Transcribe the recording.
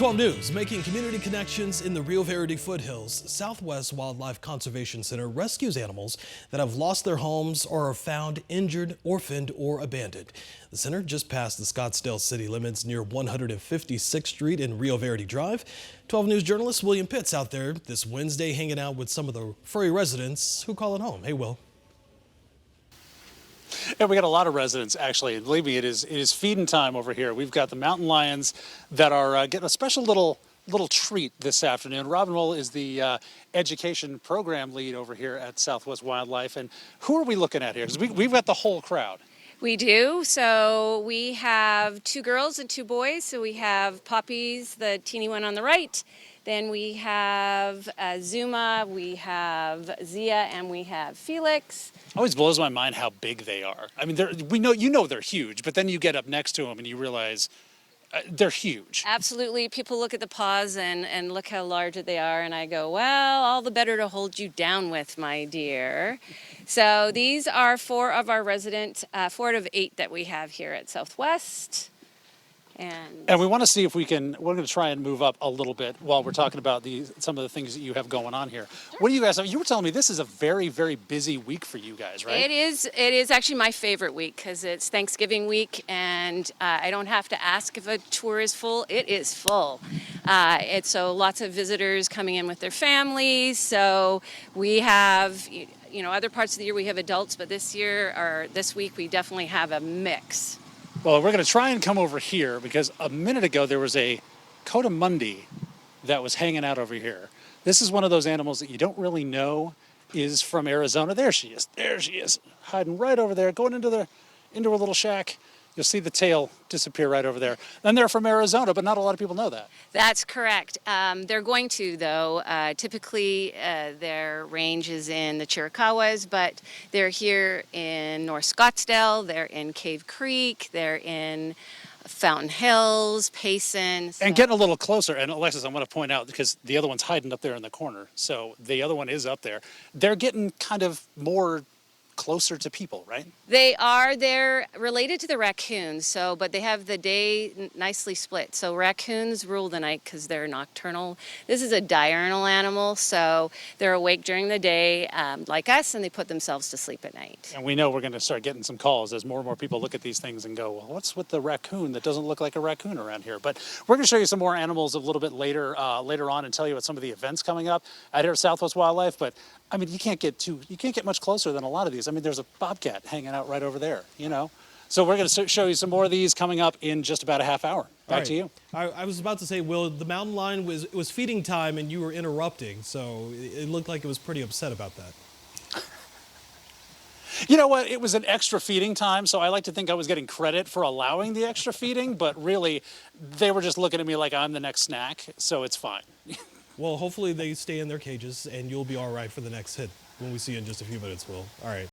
12 News, making community connections in the Rio Verde foothills. Southwest Wildlife Conservation Center rescues animals that have lost their homes or are found injured, orphaned, or abandoned. The center just passed the Scottsdale city limits near 156th Street and Rio Verde Drive. 12 News journalist William Pitts out there this Wednesday hanging out with some of the furry residents who call it home. Hey, Will. Yeah, we got a lot of residents, actually, and believe me, it is feeding time over here. We've got the mountain lions that are getting a special little treat this afternoon. Robin Wohl is the education program lead over here at Southwest Wildlife. And who are we looking at here? Because we've got the whole crowd. We do. So we have 2 girls and 2 boys. So we have Poppies, the teeny one on the right. Then we have Zuma, we have Zia, and we have Felix. Always blows my mind how big they are. I mean, you know they're huge, but then you get up next to them and you realize they're huge. Absolutely. People look at the paws and look how large they are, and I go, well, all the better to hold you down with, my dear. So these are 4 of our 4 out of 8 that we have here at Southwest. And we want to see if we're going to try and move up a little bit while we're talking about some of the things that you have going on here. Sure. What do you guys have? You were telling me this is a very, very busy week for you guys, right? It is actually my favorite week because it's Thanksgiving week, and I don't have to ask if a tour is full. It is full. So lots of visitors coming in with their families. So we have, other parts of the year we have adults, but this week we definitely have a mix. Well, we're going to try and come over here because a minute ago there was a coatimundi that was hanging out over here. This is one of those animals that you don't really know is from Arizona. There she is. There she is, hiding right over there, going into a little shack. You'll see the tail disappear right over there. Then they're from Arizona, but not a lot of people know that. That's correct. They're going to, though. Typically, their range is in the Chiricahuas, but they're here in North Scottsdale. They're in Cave Creek. They're in Fountain Hills, Payson. And getting a little closer, and Alexis, I'm going to point out, because the other one's hiding up there in the corner, so the other one is up there. They're getting kind of more closer to people, right? They are. They're related to the raccoons, but they have the day nicely split. So raccoons rule the night because they're nocturnal. This is a diurnal animal, so they're awake during the day like us, and they put themselves to sleep at night. And we know we're going to start getting some calls as more and more people look at these things and go, well, what's with the raccoon that doesn't look like a raccoon around here? But we're going to show you some more animals a little bit later on and tell you about some of the events coming up out here at Southwest Wildlife. But I mean, you can't get much closer than a lot of these. I mean, there's a bobcat hanging out right over there, So we're going to show you some more of these coming up in just about a half hour. Back to you. I was about to say, Will, the mountain lion was feeding time and you were interrupting, so it looked like it was pretty upset about that. You know what? It was an extra feeding time, so I like to think I was getting credit for allowing the extra feeding, but really, they were just looking at me like I'm the next snack, so it's fine. Well, hopefully they stay in their cages and you'll be all right for the next hit when we see you in just a few minutes, Will. All right.